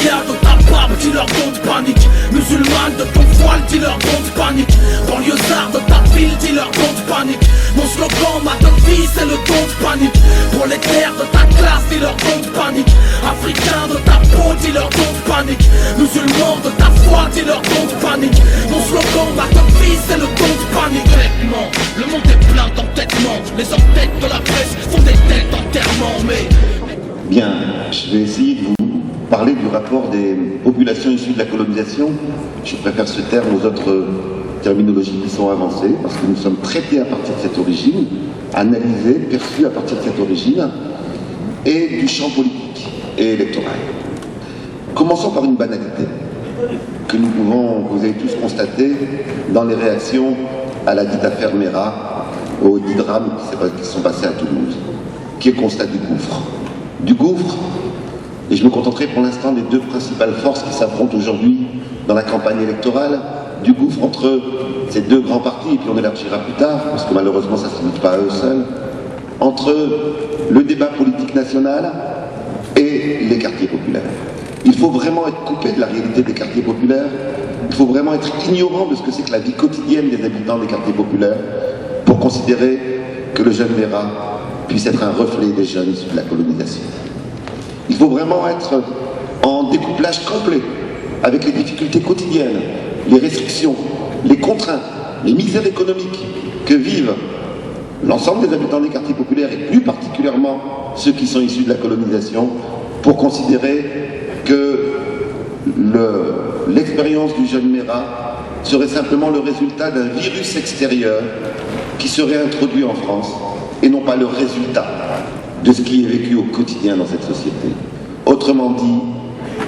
Africains de ta barbe, dis-leur don de panique. Musulmane de ton voile, dis-leur don de panique. Banlieusard de ta ville, dis-leur don de panique. Mon slogan, ma devise, c'est le don de panique. Prolétaire de ta classe, dis-leur don de panique. Africain de ta peau, dis-leur don de panique. Musulman de ta foi, dis-leur don de panique. Mon slogan, ma devise, c'est le don de panique. Bêtement, le monde est plein d'entêtements. Les entêtes de la presse font des têtes d'enterrement, mais... Bien, je vais essayer de vous parler du rapport des populations issues de la colonisation. Je préfère ce terme aux autres terminologies qui sont avancées, parce que nous sommes traités à partir de cette origine, analysés, perçus à partir de cette origine, et du champ politique et électoral. Commençons par une banalité que vous avez tous constaté dans les réactions à la dite affaire Mera, aux 10 drames qui sont passés à Toulouse, qui est le constat du gouffre. Du gouffre, et je me contenterai pour l'instant des deux principales forces qui s'affrontent aujourd'hui dans la campagne électorale, du gouffre entre ces deux grands partis, et puis on élargira plus tard, parce que malheureusement ça ne se limite pas à eux seuls, entre le débat politique national et les quartiers populaires. Il faut vraiment être coupé de la réalité des quartiers populaires, il faut vraiment être ignorant de ce que c'est que la vie quotidienne des habitants des quartiers populaires pour considérer que le jeune Mera puisse être un reflet des jeunes issus de la colonisation. Il faut vraiment être en découplage complet avec les difficultés quotidiennes, les restrictions, les contraintes, les misères économiques que vivent l'ensemble des habitants des quartiers populaires et plus particulièrement ceux qui sont issus de la colonisation pour considérer que l'expérience du jeune Mera serait simplement le résultat d'un virus extérieur qui serait introduit en France et non pas le résultat de ce qui est vécu au quotidien dans cette société. Autrement dit,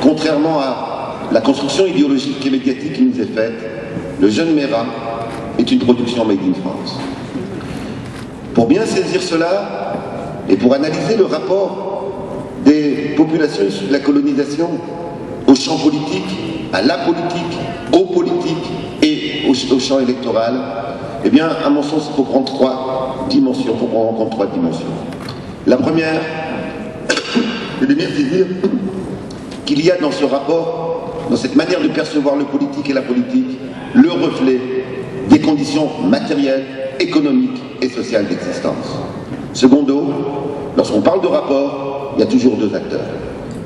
contrairement à la construction idéologique et médiatique qui nous est faite, le jeune Mera est une production made in France. Pour bien saisir cela, et pour analyser le rapport des populations issues de la colonisation au champ politique, à la politique, aux politiques et au champ électoral, eh bien, à mon sens, il faut prendre trois dimensions, il faut prendre en compte trois dimensions. La première, c'est de bien saisir qu'il y a dans ce rapport, dans cette manière de percevoir le politique et la politique, le reflet des conditions matérielles, économiques et sociales d'existence. Secondo, lorsqu'on parle de rapport, il y a toujours deux acteurs.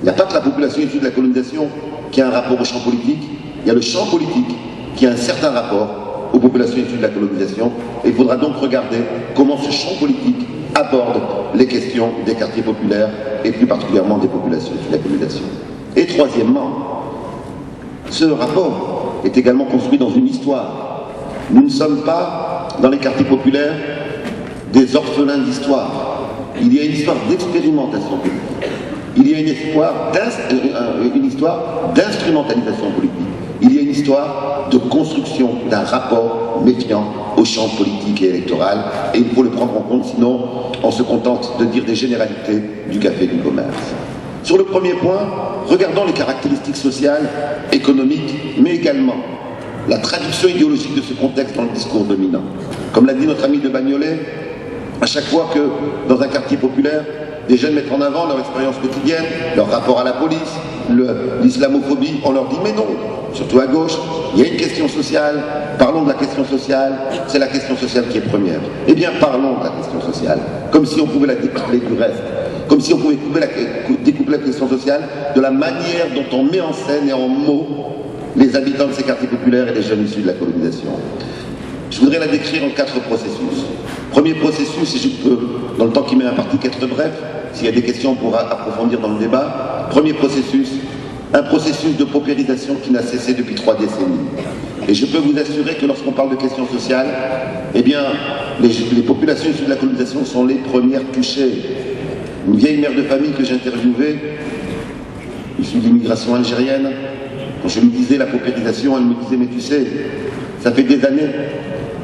Il n'y a pas que la population issue de la colonisation qui a un rapport au champ politique, il y a le champ politique qui a un certain rapport aux populations issues de la colonisation, et il faudra donc regarder comment ce champ politique aborde les questions des quartiers populaires et plus particulièrement des populations issues de la colonisation. Et troisièmement, ce rapport est également construit dans une histoire. Nous ne sommes pas dans les quartiers populaires des orphelins d'histoire. Il y a une histoire d'expérimentation politique. Il y a une histoire d'instrumentalisation politique. Il y a une histoire de construction d'un rapport méfiant au champ politique et électoral, et il faut le prendre en compte, sinon on se contente de dire des généralités du café du commerce. Sur le premier point, regardons les caractéristiques sociales, économiques, mais également la traduction idéologique de ce contexte dans le discours dominant. Comme l'a dit notre ami de Bagnolet, à chaque fois que dans un quartier populaire, des jeunes mettent en avant leur expérience quotidienne, leur rapport à la police, l'islamophobie, on leur dit mais non, surtout à gauche, il y a une question sociale, parlons de la question sociale, c'est la question sociale qui est première. Eh bien parlons de la question sociale, comme si on pouvait la découpler du reste, comme si on pouvait découpler la question sociale de la manière dont on met en scène et en mots les habitants de ces quartiers populaires et les jeunes issus de la colonisation. Je voudrais la décrire en 4 processus. Premier processus, et je peux, dans le temps qui m'est imparti, qu'être bref, s'il y a des questions, on pourra approfondir dans le débat. Premier processus, un processus de paupérisation qui n'a cessé depuis 3 décennies. Et je peux vous assurer que lorsqu'on parle de questions sociales, eh bien, les populations issues de la colonisation sont les premières touchées. Une vieille mère de famille que j'ai interviewée, issue de l'immigration algérienne, quand je lui disais la paupérisation, elle me disait, mais tu sais, ça fait des années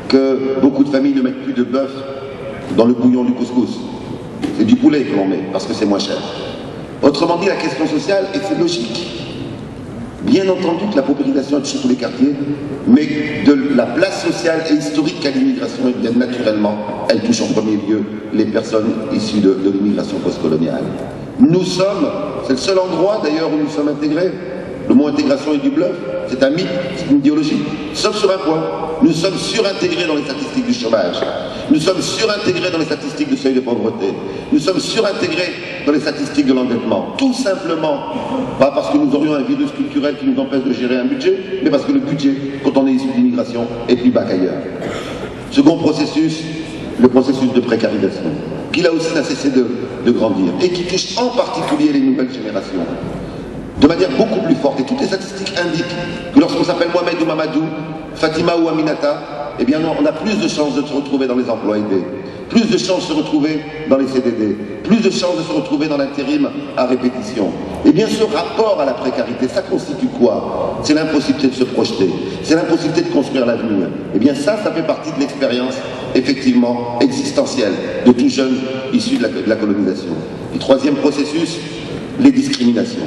que beaucoup de familles ne mettent plus de bœuf dans le bouillon du couscous. C'est du poulet que l'on met, parce que c'est moins cher. Autrement dit, la question sociale, et c'est logique, bien entendu que la paupérisation touche tous les quartiers, mais de la place sociale et historique qu'a l'immigration, et bien naturellement, elle touche en premier lieu les personnes issues de l'immigration postcoloniale. Nous sommes, c'est le seul endroit d'ailleurs où nous sommes intégrés, Le mot intégration est du bluff, c'est un mythe, c'est une idéologie. Sauf sur un point, nous sommes surintégrés dans les statistiques du chômage. Nous sommes surintégrés dans les statistiques de seuil de pauvreté. Nous sommes surintégrés dans les statistiques de l'endettement. Tout simplement, pas parce que nous aurions un virus culturel qui nous empêche de gérer un budget, mais parce que le budget, quand on est issu de l'immigration, est plus bas qu'ailleurs. Second processus, le processus de précarisation, qui là aussi n'a cessé de grandir, et qui touche en particulier les nouvelles générations, de manière beaucoup plus forte. Et toutes les statistiques indiquent que lorsqu'on s'appelle Mohamed ou Mamadou, Fatima ou Aminata, eh bien on a plus de chances de se retrouver dans les emplois aidés, plus de chances de se retrouver dans les CDD, plus de chances de se retrouver dans l'intérim à répétition. Eh bien ce rapport à la précarité, ça constitue quoi? C'est l'impossibilité de se projeter, c'est l'impossibilité de construire l'avenir. Eh bien ça fait partie de l'expérience effectivement existentielle de tout jeune issu de la colonisation. Et troisième processus, les discriminations.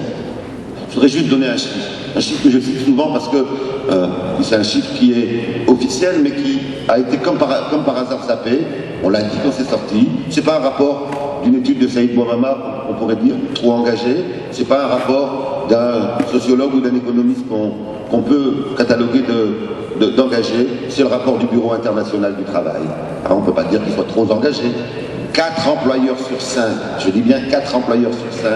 Je voudrais juste donner un chiffre que je cite souvent parce que c'est un chiffre qui est officiel mais qui a été comme par hasard zappé. On l'a dit quand c'est sorti. C'est pas un rapport d'une étude de Saïd Bouamama, on pourrait dire, trop engagé. C'est pas un rapport d'un sociologue ou d'un économiste qu'on peut cataloguer d'engagé. C'est le rapport du Bureau international du travail. Alors on ne peut pas dire qu'il soit trop engagé. 4 employeurs sur 5, je dis bien 4 employeurs sur 5,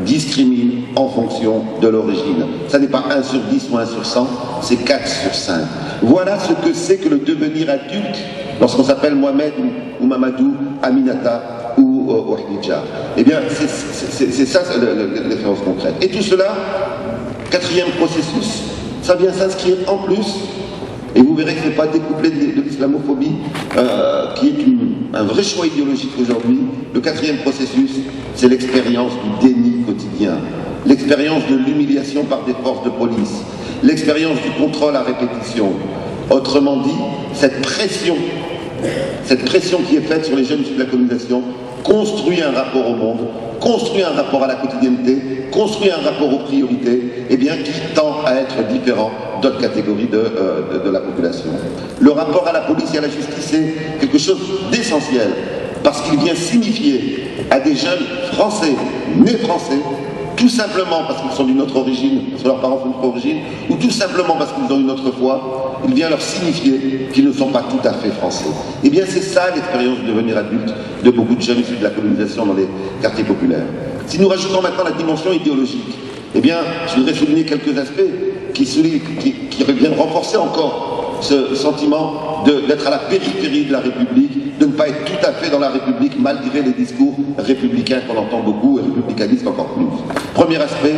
discriminent en fonction de l'origine. Ça n'est pas 1 sur 10 ou 1 sur 100, c'est 4 sur 5. Voilà ce que c'est que le devenir adulte lorsqu'on s'appelle Mohamed ou Mamadou, Aminata ou Khadija. Eh bien, c'est ça l'expérience concrète. Et tout cela, quatrième processus, ça vient s'inscrire en plus, et vous verrez que ce n'est pas découplé de l'islamophobie, qui est un vrai choix idéologique aujourd'hui. Le quatrième processus, c'est l'expérience du déni quotidien, l'expérience de l'humiliation par des forces de police, l'expérience du contrôle à répétition. Autrement dit, cette pression qui est faite sur les jeunes issus de la colonisation construit un rapport au monde, construit un rapport à la quotidienneté, construit un rapport aux priorités, eh bien, qui tend à être différent d'autres catégories de la population. Le rapport à la police et à la justice est quelque chose d'essentiel, parce qu'il vient signifier à des jeunes français, nés français, tout simplement parce qu'ils sont d'une autre origine, parce que leurs parents sont d'une autre origine, ou tout simplement parce qu'ils ont une autre foi, il vient leur signifier qu'ils ne sont pas tout à fait français. Eh bien c'est ça l'expérience de devenir adulte de beaucoup de jeunes issus de la colonisation dans les quartiers populaires. Si nous rajoutons maintenant la dimension idéologique, eh bien je voudrais souligner quelques aspects qui viennent renforcer encore ce sentiment d'être à la périphérie de la République, de ne pas être tout à fait dans la République malgré les discours républicains qu'on entend beaucoup et républicanistes encore plus. Premier aspect,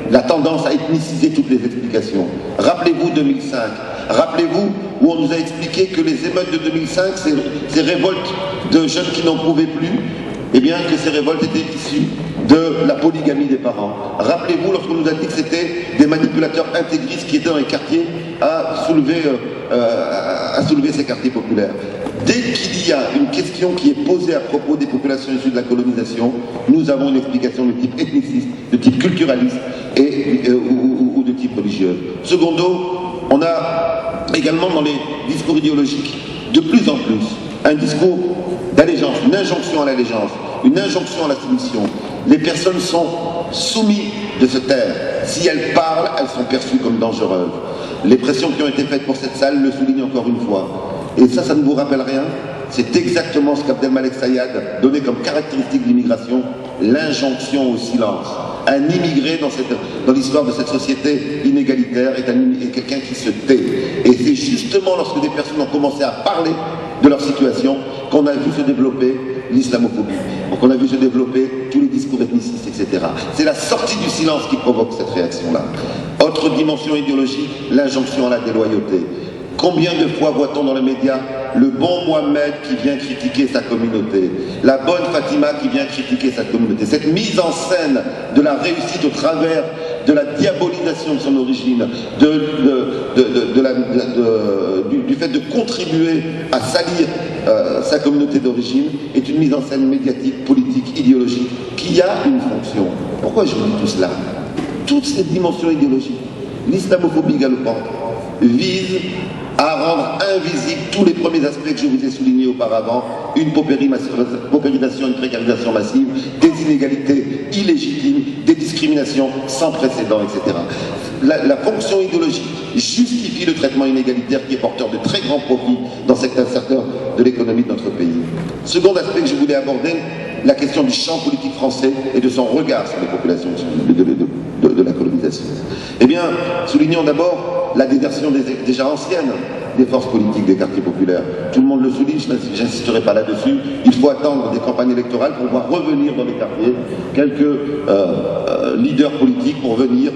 la tendance à ethniciser toutes les explications. Rappelez-vous 2005, rappelez-vous où on nous a expliqué que les émeutes de 2005, ces révoltes de jeunes qui n'en pouvaient plus, eh bien que ces révoltes étaient issues de la polygamie des parents. Rappelez-vous lorsqu'on nous a dit que c'était des manipulateurs intégristes qui étaient dans les quartiers à soulever ces quartiers populaires. Dès qu'il y a une question qui est posée à propos des populations issues de la colonisation, nous avons une explication de type ethniciste, de type culturaliste ou de type religieux. Secondo, on a également dans les discours idéologiques de plus en plus un discours d'allégeance, une injonction à l'allégeance, une injonction à la soumission. Les personnes sont soumises de se taire. Si elles parlent, elles sont perçues comme dangereuses. Les pressions qui ont été faites pour cette salle le soulignent encore une fois. Et ça ne vous rappelle rien? C'est exactement ce qu'Abdelmalek Sayad donnait comme caractéristique de l'immigration, l'injonction au silence. Un immigré dans l'histoire de cette société inégalitaire est quelqu'un qui se tait. Et c'est justement lorsque des personnes ont commencé à parler de leur situation qu'on a vu se développer l'islamophobie, qu'on a vu se développer tous les discours ethnicistes, etc. C'est la sortie du silence qui provoque cette réaction-là. Autre dimension idéologique, l'injonction à la déloyauté. Combien de fois voit-on dans les médias le bon Mohamed qui vient critiquer sa communauté, la bonne Fatima qui vient critiquer sa communauté? Cette mise en scène de la réussite au travers de la diabolisation de son origine, du fait de contribuer à salir sa communauté d'origine, est une mise en scène médiatique, politique, idéologique, qui a une fonction. Pourquoi je vous dis tout cela? Toute cette dimension idéologique, l'islamophobie galopante, vise à rendre invisibles tous les premiers aspects que je vous ai soulignés auparavant, une paupérisation, une précarisation massive, des inégalités illégitimes, des discriminations sans précédent, etc. La fonction idéologique justifie le traitement inégalitaire qui est porteur de très grands profits dans certains secteurs de l'économie de notre pays. Second aspect que je voulais aborder, la question du champ politique français et de son regard sur les populations de la colonisation. Eh bien, soulignons d'abord la désertion déjà ancienne des forces politiques des quartiers populaires. Tout le monde le souligne, je n'insisterai pas là-dessus. Il faut attendre des campagnes électorales pour voir revenir dans les quartiers quelques leaders politiques pour venir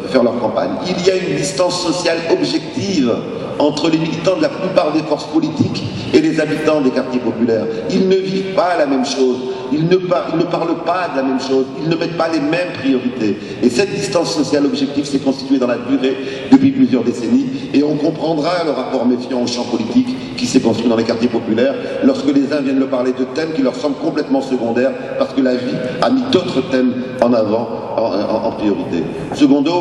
faire leur campagne. Il y a une distance sociale objective entre les militants de la plupart des forces politiques et les habitants des quartiers populaires. Ils ne vivent pas la même chose, ils ne parlent pas de la même chose, ils ne mettent pas les mêmes priorités. Et cette distance sociale objective s'est constituée dans la durée depuis plusieurs décennies, et on comprendra le rapport méfiant au champ politique qui s'est construit dans les quartiers populaires lorsque les uns viennent leur parler de thèmes qui leur semblent complètement secondaires parce que la vie a mis d'autres thèmes en avant, en priorité. Secondo,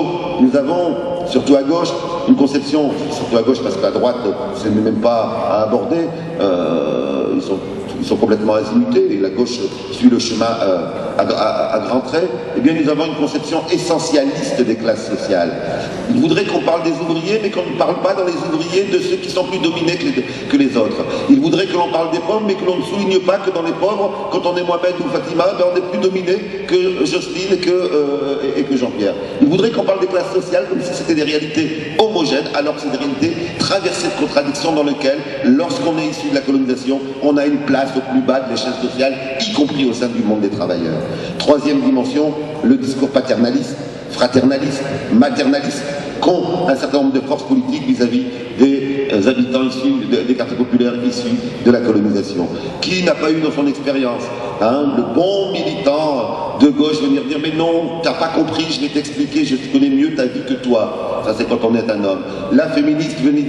nous avons, surtout à gauche, une conception, surtout à gauche parce qu'à droite, ce n'est même pas à aborder, ils sont complètement azimutés et la gauche suit le chemin à grands traits. Eh bien, nous avons une conception essentialiste des classes sociales. Ils voudraient qu'on parle des ouvriers, mais qu'on ne parle pas dans les ouvriers de ceux qui sont plus dominés que les autres. Ils voudraient que l'on parle des pauvres, mais que l'on ne souligne pas que dans les pauvres, quand on est Mohamed ou Fatima, ben on est plus dominé que Jocelyne et que Jean-Pierre. Ils voudraient qu'on parle des classes sociales comme si c'était des réalités homogènes, alors que c'est des réalités traversées de contradictions dans lesquelles, lorsqu'on est issu de la colonisation, on a une place au plus bas de l'échelle sociale, y compris au sein du monde des travailleurs. Troisième dimension, le discours paternaliste, fraternaliste, maternaliste, qu'ont un certain nombre de forces politiques vis-à-vis des habitants issus des quartiers populaires issus de la colonisation. Qui n'a pas eu dans son expérience le bon militant de gauche venir dire « mais non, t'as pas compris, je vais t'expliquer, je connais mieux ta vie que toi ». Ça c'est quand on est un homme. La féministe venir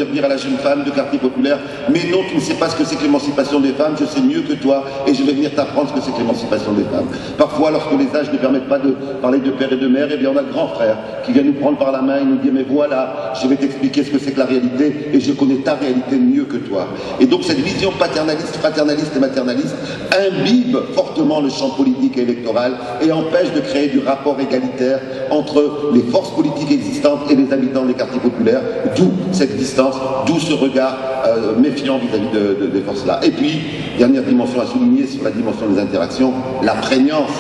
dire à la jeune femme de quartier populaire « mais non, tu ne sais pas ce que c'est que l'émancipation des femmes, je sais mieux que toi et je vais venir t'apprendre ce que c'est que l'émancipation des femmes ». Parfois, lorsque les âges ne permettent pas de parler de père et de mère, eh bien on a le grand frère qui vient nous prendre par la main et nous dire « mais voilà, je vais t'expliquer ce que c'est que la réalité et je connais ta réalité mieux que toi ». Et donc cette vision paternaliste, fraternaliste et maternaliste imbibe fortement le champ politique et électoral et empêche de créer du rapport égalitaire entre les forces politiques existantes et les habitants des quartiers populaires, d'où cette distance, d'où ce regard méfiant vis-à-vis des forces-là. Et puis, dernière dimension à souligner sur la dimension des interactions, la prégnance.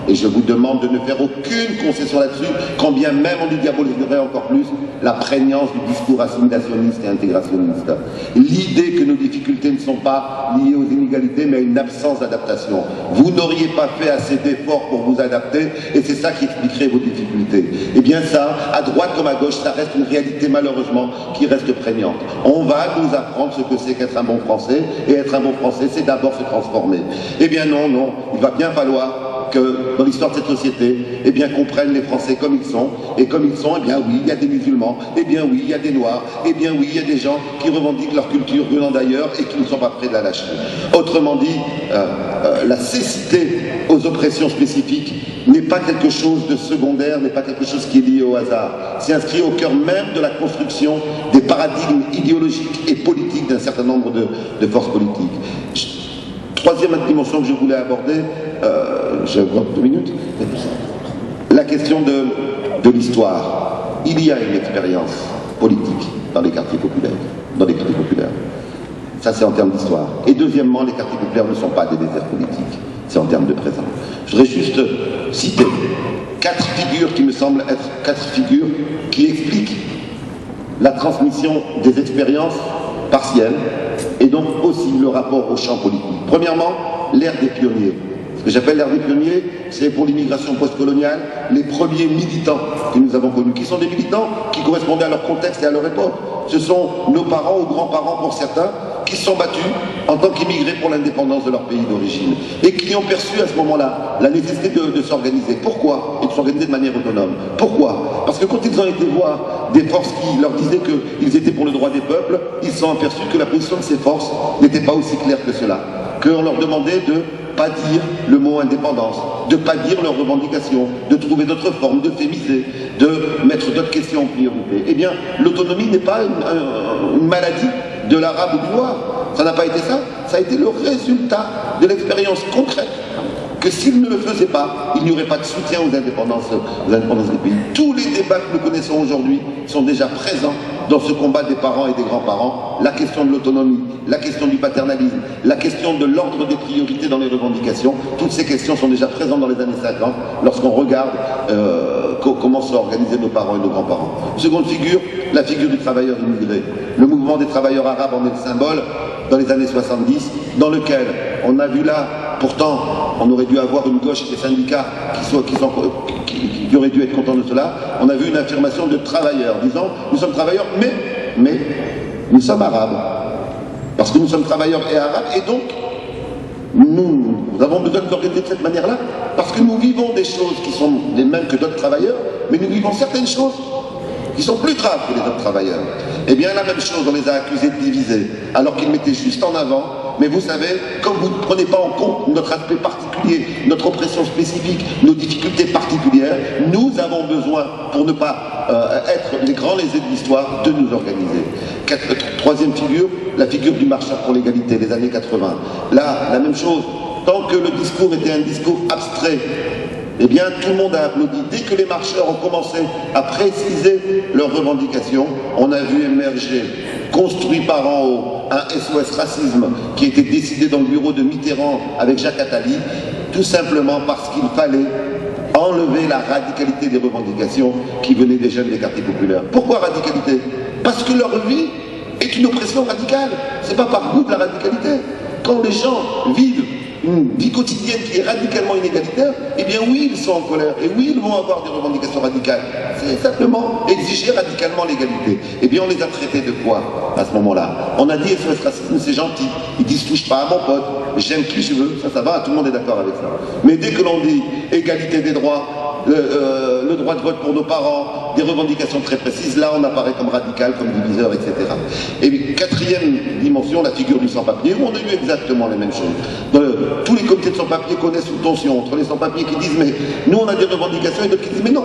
Et je vous demande de ne faire aucune concession là-dessus, quand bien même on y diaboliserait encore plus la prégnance du discours assimilationniste et intégrationniste. L'idée que nos difficultés ne sont pas liées aux inégalités, mais à une absence d'adaptation. Vous n'auriez pas fait assez d'efforts pour vous adapter, et c'est ça qui expliquerait vos difficultés. Et bien ça, à droite comme à gauche, ça reste une réalité malheureusement qui reste prégnante. On va nous apprendre ce que c'est qu'être un bon Français, et être un bon Français, c'est d'abord se transformer. Eh bien non, il va bien falloir que dans l'histoire de cette société, eh bien, qu'on prenne les Français comme ils sont, et comme ils sont, eh bien oui, il y a des musulmans, eh bien oui, il y a des noirs, eh bien oui, il y a des gens qui revendiquent leur culture venant d'ailleurs et qui ne sont pas prêts de la lâcher. Autrement dit, la cécité aux oppressions spécifiques n'est pas quelque chose de secondaire, n'est pas quelque chose qui est lié au hasard. C'est inscrit au cœur même de la construction des paradigmes idéologiques et politiques d'un certain nombre de forces politiques. Troisième dimension que je voulais aborder, j'ai encore 2 minutes, la question de l'histoire. Il y a une expérience politique dans les quartiers populaires. Ça, c'est en termes d'histoire. Et deuxièmement, les quartiers populaires ne sont pas des déserts politiques. C'est en termes de présent. Je voudrais juste citer 4 figures qui me semblent être 4 figures qui expliquent la transmission des expériences partielles et donc aussi le rapport au champ politique. Premièrement, l'ère des pionniers. Ce que j'appelle l'ère des pionniers, c'est pour l'immigration postcoloniale, les premiers militants que nous avons connus, qui sont des militants qui correspondaient à leur contexte et à leur époque. Ce sont nos parents ou grands-parents pour certains, qui se sont battus en tant qu'immigrés pour l'indépendance de leur pays d'origine et qui ont perçu à ce moment-là la nécessité de s'organiser. Pourquoi? Et de s'organiser de manière autonome. Pourquoi? Parce que quand ils ont été voir des forces qui leur disaient qu'ils étaient pour le droit des peuples, ils se sont aperçus que la position de ces forces n'était pas aussi claire que cela. Qu'on leur demandait de pas dire le mot indépendance, de pas dire leurs revendications, de trouver d'autres formes, de fémiser, de mettre d'autres questions en priorité. Eh bien, l'autonomie n'est pas une maladie de l'arabe ou du noir. Ça n'a pas été ça. Ça a été le résultat de l'expérience concrète que s'il ne le faisait pas, il n'y aurait pas de soutien aux indépendances des pays. Tous les débats que nous connaissons aujourd'hui sont déjà présents dans ce combat des parents et des grands-parents. La question de l'autonomie, la question du paternalisme, la question de l'ordre des priorités dans les revendications, toutes ces questions sont déjà présentes dans les années 50 lorsqu'on regarde comment sont organisés nos parents et nos grands-parents. Seconde figure, la figure du travailleur immigré. Le mouvement des travailleurs arabes en est le symbole dans les années 70, dans lequel on a vu là, pourtant, on aurait dû avoir une gauche et des syndicats qui auraient dû être contents de cela, on a vu une affirmation de travailleurs, disant nous sommes travailleurs, mais nous sommes arabes. Parce que nous sommes travailleurs et arabes, et donc nous avons besoin de nous organiser de cette manière-là, parce que nous vivons des choses qui sont les mêmes que d'autres travailleurs, mais nous vivons certaines choses qui sont plus graves que les autres travailleurs. Eh bien, la même chose, on les a accusés de diviser, alors qu'ils mettaient juste en avant. Mais vous savez, comme vous ne prenez pas en compte notre aspect particulier, notre oppression spécifique, nos difficultés particulières, nous avons besoin, pour ne pas être les grands lésés de l'histoire, de nous organiser. Troisième figure, la figure du marcheur pour l'égalité, les années 80. Là, la même chose, tant que le discours était un discours abstrait, eh bien, tout le monde a applaudi. Dès que les marcheurs ont commencé à préciser leurs revendications, on a vu émerger, construit par en haut, un SOS racisme qui était décidé dans le bureau de Mitterrand avec Jacques Attali, tout simplement parce qu'il fallait enlever la radicalité des revendications qui venaient des jeunes des quartiers populaires. Pourquoi radicalité? Parce que leur vie est une oppression radicale. C'est pas par goût de la radicalité. Quand les gens vivent une vie quotidienne qui est radicalement inégalitaire, eh bien oui, ils sont en colère, et oui, ils vont avoir des revendications radicales. C'est simplement exiger radicalement l'égalité. Eh bien, on les a traités de quoi, à ce moment-là? On a dit SOS racisme, c'est gentil. Ils disent, touche pas à mon pote, j'aime qui je veux, ça va, tout le monde est d'accord avec ça. Mais dès que l'on dit égalité des droits, le droit de vote pour nos parents, des revendications très précises, là on apparaît comme radical, comme diviseur, etc. Et puis, quatrième dimension, la figure du sans-papier, où on a eu exactement les mêmes choses. Tous les comités de sans-papiers connaissent une tension entre les sans-papiers qui disent mais nous on a des revendications et d'autres qui disent mais non,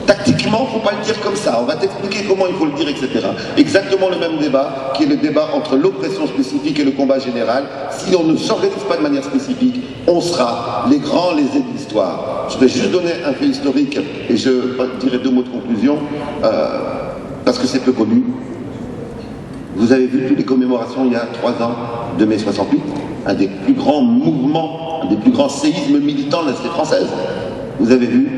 tactiquement il ne faut pas le dire comme ça, on va t'expliquer comment il faut le dire, etc. Exactement le même débat qui est le débat entre l'oppression spécifique et le combat général. Si on ne s'organise pas de manière spécifique, on sera les grands lésés de l'histoire. Je vais juste donner un fait historique et je dirai 2 mots de conclusion parce que c'est peu connu. Vous avez vu toutes les commémorations il y a 3 ans de mai 68, un des plus grands mouvements, un des plus grands séismes militants de la société française. Vous avez vu?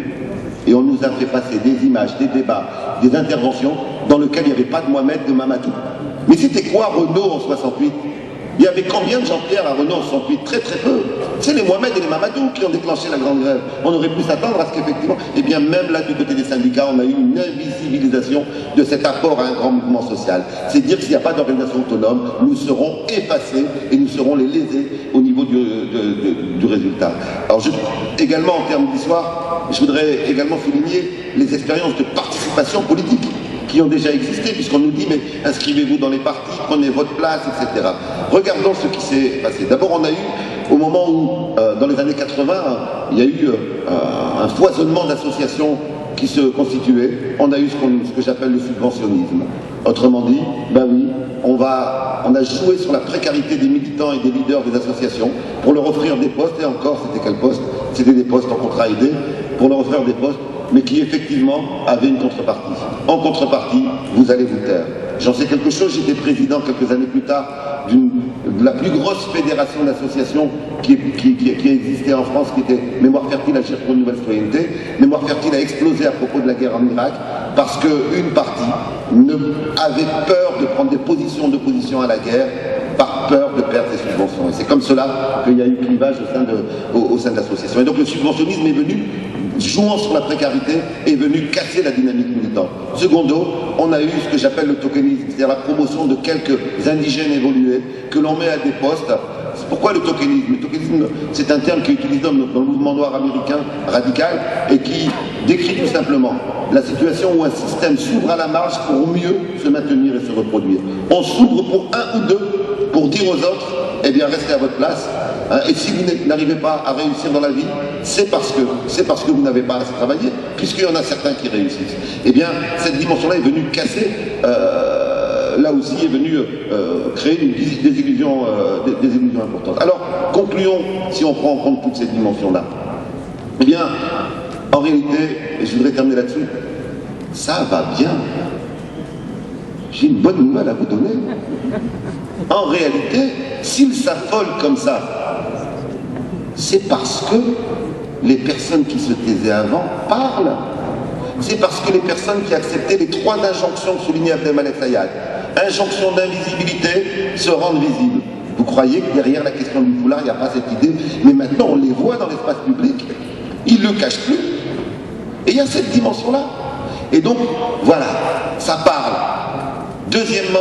Et on nous a fait passer des images, des débats, des interventions dans lesquelles il n'y avait pas de Mohamed, de Mamadou. Mais c'était quoi Renault en 68? Il y avait combien de Jean-Pierre à Renault en 68? Très très peu. C'est les Mohamed et les Mamadou qui ont déclenché la grande grève. On aurait pu s'attendre à ce qu'effectivement, eh bien même là du côté des syndicats, on a eu une invisibilisation de cet apport à un grand mouvement social. C'est dire que s'il n'y a pas d'organisation autonome, nous serons effacés et nous serons les lésés au niveau du résultat. Alors également en termes d'histoire, je voudrais également souligner les expériences de participation politique qui ont déjà existé, puisqu'on nous dit mais inscrivez-vous dans les partis, prenez votre place, etc. Regardons ce qui s'est passé. D'abord, on a eu, au moment où, dans les années 80, il y a eu un foisonnement d'associations qui se constituaient, on a eu ce que j'appelle le subventionnisme. Autrement dit, ben oui, on a joué sur la précarité des militants et des leaders des associations pour leur offrir des postes, et encore, c'était quel poste? C'était des postes en contrat aidé, pour leur offrir des postes, mais qui effectivement avaient une contrepartie. En contrepartie, vous allez vous taire. J'en sais quelque chose, j'étais président quelques années plus tard de la plus grosse fédération d'associations qui existait en France, qui était Mémoire Fertile Agir pour une nouvelle citoyenneté. Mémoire Fertile a explosé à propos de la guerre en Irak parce qu'une partie avait peur de prendre des positions d'opposition à la guerre par peur de perdre ses subventions. Et c'est comme cela qu'il y a eu clivage au sein de l'association. Et donc le subventionnisme est venu, jouant sur la précarité, est venu casser la dynamique militante. Secondo, on a eu ce que j'appelle le tokenisme, c'est-à-dire la promotion de quelques indigènes évolués que l'on met à des postes. Pourquoi le tokenisme? Le tokenisme, c'est un terme qui est utilisé dans le mouvement noir américain radical et qui décrit tout simplement la situation où un système s'ouvre à la marge pour mieux se maintenir et se reproduire. On s'ouvre pour un ou deux pour dire aux autres, eh bien restez à votre place, hein, et si vous n'arrivez pas à réussir dans la vie, c'est parce que vous n'avez pas assez travaillé, puisqu'il y en a certains qui réussissent. Eh bien, cette dimension-là est venue casser là aussi est venu créer des illusions importantes. Alors, concluons, si on prend en compte toutes ces dimensions-là. Eh bien, en réalité, et je voudrais terminer là-dessus, ça va bien. J'ai une bonne nouvelle à vous donner. En réalité, s'ils s'affolent comme ça, c'est parce que les personnes qui se taisaient avant parlent. C'est parce que les personnes qui acceptaient les 3 injonctions que soulignait Abdelmalek Sayad, injonction d'invisibilité, se rendent visibles. Vous croyez que derrière la question du foulard, il n'y a pas cette idée, mais maintenant on les voit dans l'espace public, ils ne le cachent plus. Et il y a cette dimension-là. Et donc, voilà, ça parle. Deuxièmement,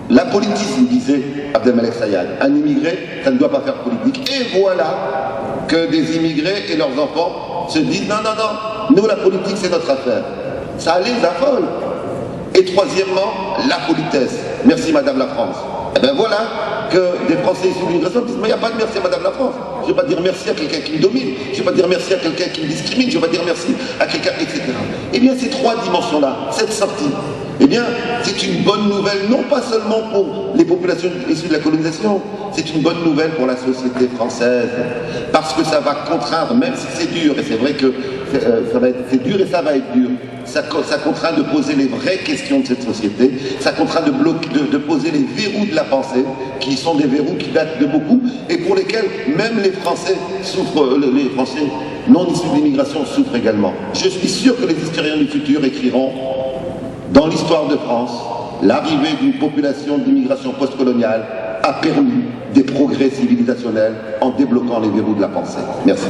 la politisme, disait Abdelmalek Sayad. Un immigré, ça ne doit pas faire politique. Et voilà que des immigrés et leurs enfants se disent non, non, non, nous la politique c'est notre affaire. Ça les affole. Et troisièmement, la politesse. Merci Madame la France. Et bien voilà que des Français issus de l'immigration disent mais il n'y a pas de merci à Madame la France. Je ne vais pas dire merci à quelqu'un qui me domine, je ne vais pas dire merci à quelqu'un qui me discrimine, je ne vais pas dire merci à quelqu'un, etc. Eh bien ces 3 dimensions-là, cette sortie, eh bien c'est une bonne nouvelle, non pas seulement pour les populations issues de la colonisation, c'est une bonne nouvelle pour la société française, parce que ça va contraindre, même si c'est dur, et c'est vrai que c'est dur et ça va être dur, ça contraint de poser les vraies questions de cette société, ça contraint de poser les verrous de la pensée, qui sont des verrous qui datent de beaucoup, et pour lesquels même les Français souffrent, les Français non issus de l'immigration souffrent également. Je suis sûr que les historiens du futur écriront dans l'histoire de France, l'arrivée d'une population d'immigration postcoloniale a permis des progrès civilisationnels en débloquant les verrous de la pensée. Merci.